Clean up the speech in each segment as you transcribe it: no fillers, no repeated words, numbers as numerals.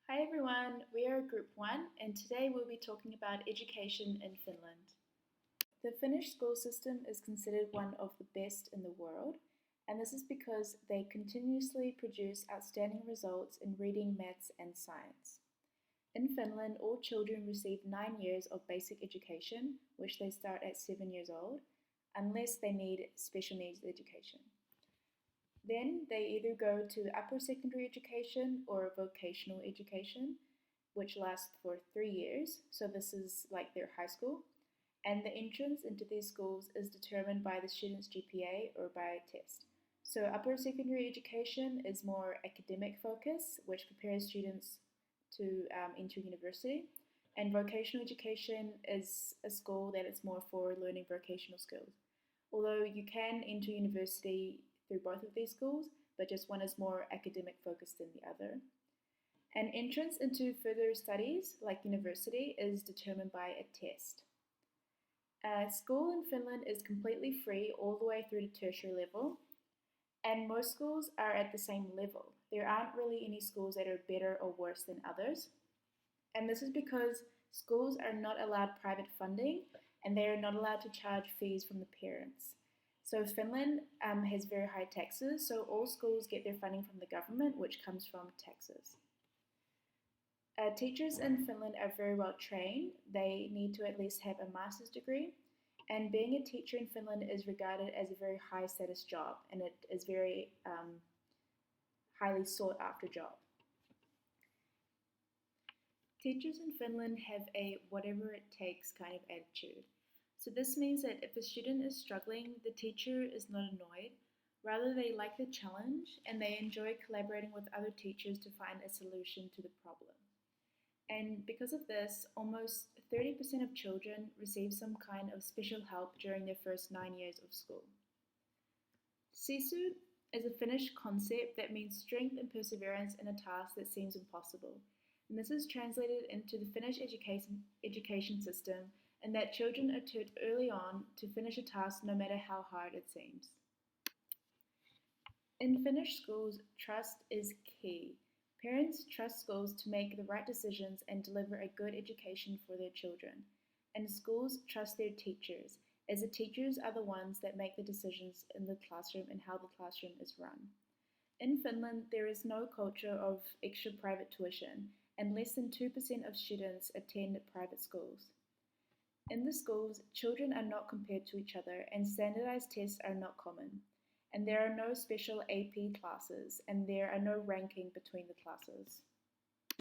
Hi everyone, we are Group 1 and today we'll be talking about education in Finland. The Finnish school system is considered one of the best in the world, and this is because they continuously produce outstanding results in reading, maths, and science. In Finland, all children receive 9 years of basic education, which they start at 7 years old, unless they need special needs education. Then they either go to upper secondary education or vocational education, which lasts for 3 years. So this is like their high school. And the entrance into these schools is determined by the student's GPA or by a test. So upper secondary education is more academic focus, which prepares students to enter university. And vocational education is a school that is more for learning vocational skills. Although you can enter university through both of these schools, but just one is more academic focused than the other. An entrance into further studies, like university, is determined by a test. School in Finland is completely free all the way through to tertiary level, and most schools are at the same level. There aren't really any schools that are better or worse than others, and this is because schools are not allowed private funding and they are not allowed to charge fees from the parents. So Finland has very high taxes, so all schools get their funding from the government, which comes from taxes. Teachers in Finland are very well trained. They need to at least have a master's degree. And being a teacher in Finland is regarded as a very high status job, and it is very highly sought after job. Teachers in Finland have a whatever it takes kind of attitude. So this means that if a student is struggling, the teacher is not annoyed. Rather, they like the challenge and they enjoy collaborating with other teachers to find a solution to the problem. And because of this, almost 30% of children receive some kind of special help during their first 9 years of school. Sisu is a Finnish concept that means strength and perseverance in a task that seems impossible. And this is translated into the Finnish education system, and that children are taught early on to finish a task no matter how hard it seems. In Finnish schools, trust is key. Parents trust schools to make the right decisions and deliver a good education for their children. And schools trust their teachers, as the teachers are the ones that make the decisions in the classroom and how the classroom is run. In Finland, there is no culture of extra private tuition, and less than 2% of students attend private schools. In the schools, children are not compared to each other, and standardized tests are not common. And there are no special AP classes, and there are no ranking between the classes.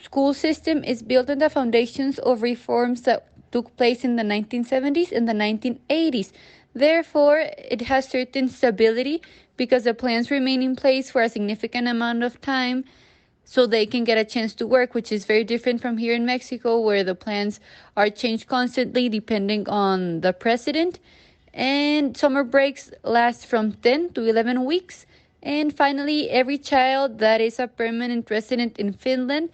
School system is built on the foundations of reforms that took place in the 1970s and the 1980s. Therefore, it has certain stability because the plans remain in place for a significant amount of time so they can get a chance to work, which is very different from here in Mexico, where the plans are changed constantly depending on the president. And summer breaks last from 10 to 11 weeks. And finally, every child that is a permanent resident in Finland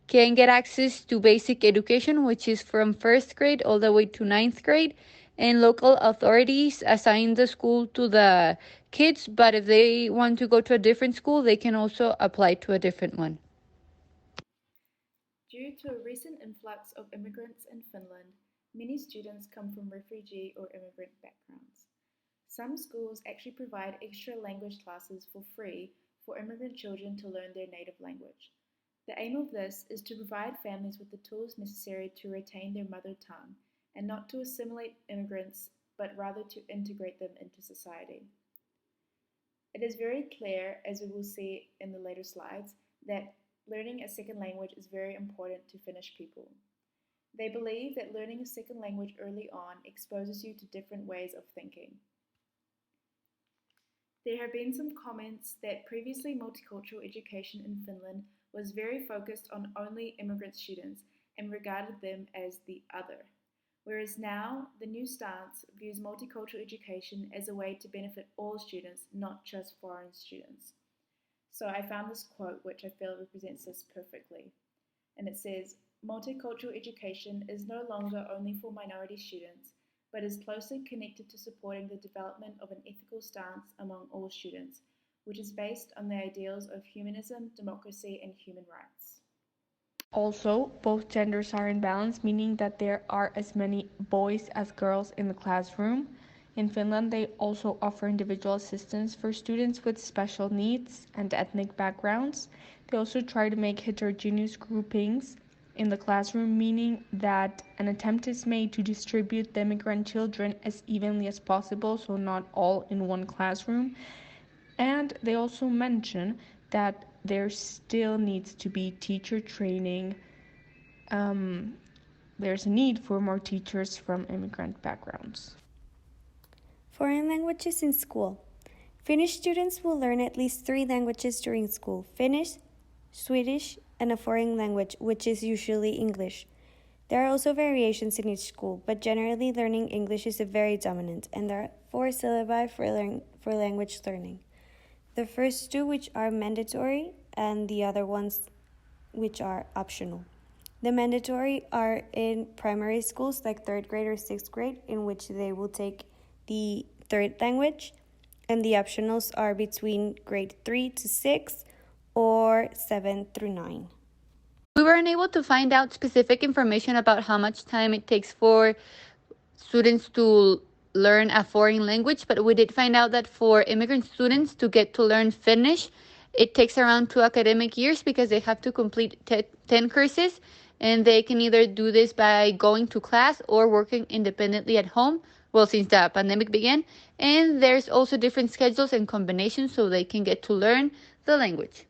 can get access to basic education, which is from first grade all the way to ninth grade. And local authorities assign the school to the kids, but if they want to go to a different school, they can also apply to a different one. Due to a recent influx of immigrants in Finland, many students come from refugee or immigrant backgrounds. Some schools actually provide extra language classes for free for immigrant children to learn their native language. The aim of this is to provide families with the tools necessary to retain their mother tongue and not to assimilate immigrants, but rather to integrate them into society. It is very clear, as we will see in the later slides, that learning a second language is very important to Finnish people. They believe that learning a second language early on exposes you to different ways of thinking. There have been some comments that previously multicultural education in Finland was very focused on only immigrant students and regarded them as the other, whereas now the new stance views multicultural education as a way to benefit all students, not just foreign students. So I found this quote which I feel represents this perfectly. And it says, multicultural education is no longer only for minority students, but is closely connected to supporting the development of an ethical stance among all students, which is based on the ideals of humanism, democracy, and human rights. Also, both genders are in balance, meaning that there are as many boys as girls in the classroom. In Finland, they also offer individual assistance for students with special needs and ethnic backgrounds. They also try to make heterogeneous groupings in the classroom, meaning that an attempt is made to distribute the immigrant children as evenly as possible, so not all in one classroom. And they also mention that there still needs to be teacher training. Um, there's a need for more teachers from immigrant backgrounds. Foreign languages in school. Finnish students will learn at least 3 languages during school: Finnish, Swedish, and a foreign language, which is usually English. There are also variations in each school, but generally learning English is very dominant, and there are 4 syllabi for language learning. The first 2 which are mandatory, and the other ones which are optional. The mandatory are in primary schools like 3rd grade or 6th grade, in which they will take the 3rd language, and the optionals are between grade 3 to 6 or 7 through 9. We were unable to find out specific information about how much time it takes for students to learn a foreign language, but we did find out that for immigrant students to get to learn Finnish, it takes around 2 academic years because they have to complete 10 courses, and they can either do this by going to class or working independently at home, well, since the pandemic began. And there's also different schedules and combinations so they can get to learn the language.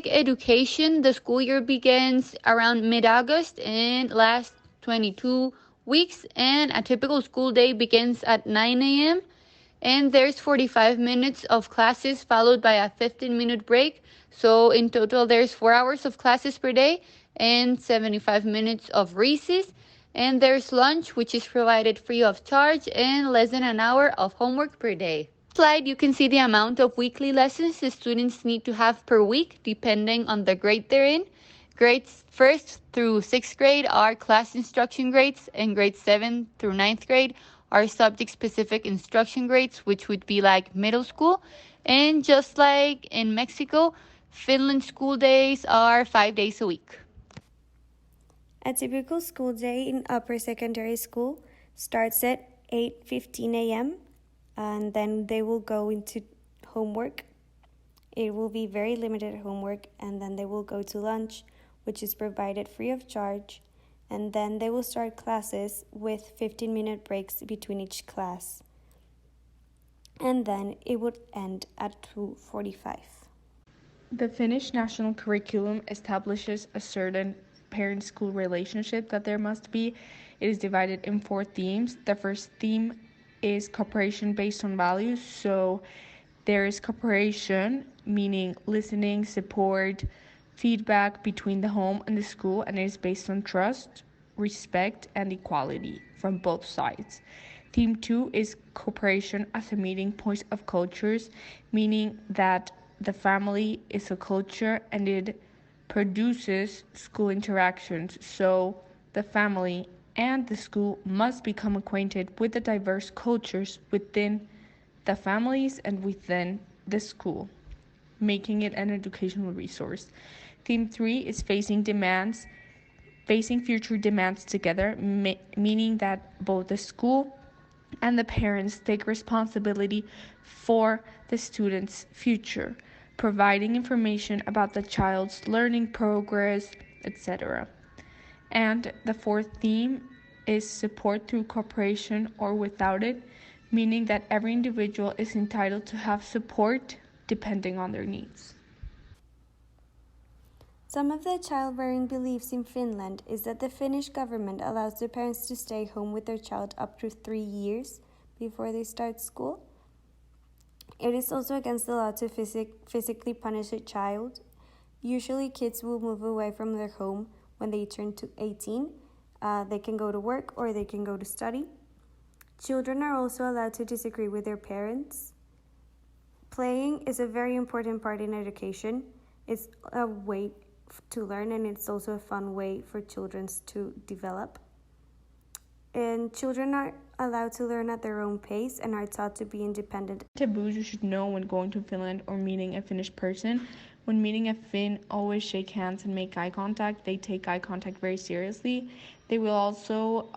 Education, the school year begins around mid-August and lasts 22 weeks, and a typical school day begins at 9 a.m. and there's 45 minutes of classes followed by a 15-minute break. So in total there's 4 hours of classes per day and 75 minutes of recess, and there's lunch, which is provided free of charge, and less than an hour of homework per day. Slide, you can see the amount of weekly lessons the students need to have per week depending on the grade they're in. Grades 1st through 6th grade are class instruction grades, and grades 7th through 9th grade are subject-specific instruction grades, which would be like middle school. And just like in Mexico, Finland school days are 5 days a week. A typical school day in upper secondary school starts at 8:15 a.m. and then they will go into homework. It will be very limited homework, and then they will go to lunch, which is provided free of charge, and then they will start classes with 15-minute breaks between each class. And then it would end at 2:45. The Finnish national curriculum establishes a certain parent-school relationship that there must be. It is divided in 4 themes. The first theme is cooperation based on values. So there is cooperation, meaning listening, support, feedback between the home and the school, and it is based on trust, respect, and equality from both sides. Theme 2 is cooperation as a meeting point of cultures, meaning that the family is a culture and it produces school interactions. So the family and the school must become acquainted with the diverse cultures within the families and within the school, making it an educational resource. Theme 3 is facing future demands together, meaning that both the school and the parents take responsibility for the student's future, providing information about the child's learning progress, etc. And the 4th theme is support through cooperation or without it, meaning that every individual is entitled to have support depending on their needs. Some of the child-rearing beliefs in Finland is that the Finnish government allows the parents to stay home with their child up to 3 years before they start school. It is also against the law to physically punish a child. Usually kids will move away from their home when they turn to 18. They can go to work or they can go to study. Children are also allowed to disagree with their parents. Playing is a very important part in education. It's a way to learn, and it's also a fun way for children to develop. And children are allowed to learn at their own pace and are taught to be independent. Taboos you should know when going to Finland or meeting a Finnish person. When meeting a Finn, always shake hands and make eye contact. They take eye contact very seriously. They will also,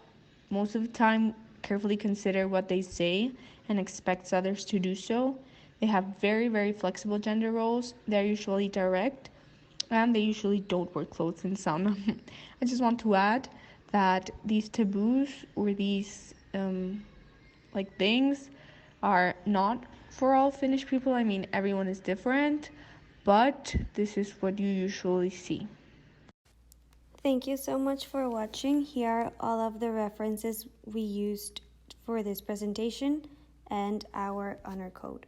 most of the time, carefully consider what they say and expects others to do so. They have very, very flexible gender roles. They're usually direct and they usually don't wear clothes in summer. I just want to add that these taboos or these things are not for all Finnish people. I mean, everyone is different, but this is what you usually see. Thank you so much for watching. Here are all of the references we used for this presentation and our honor code.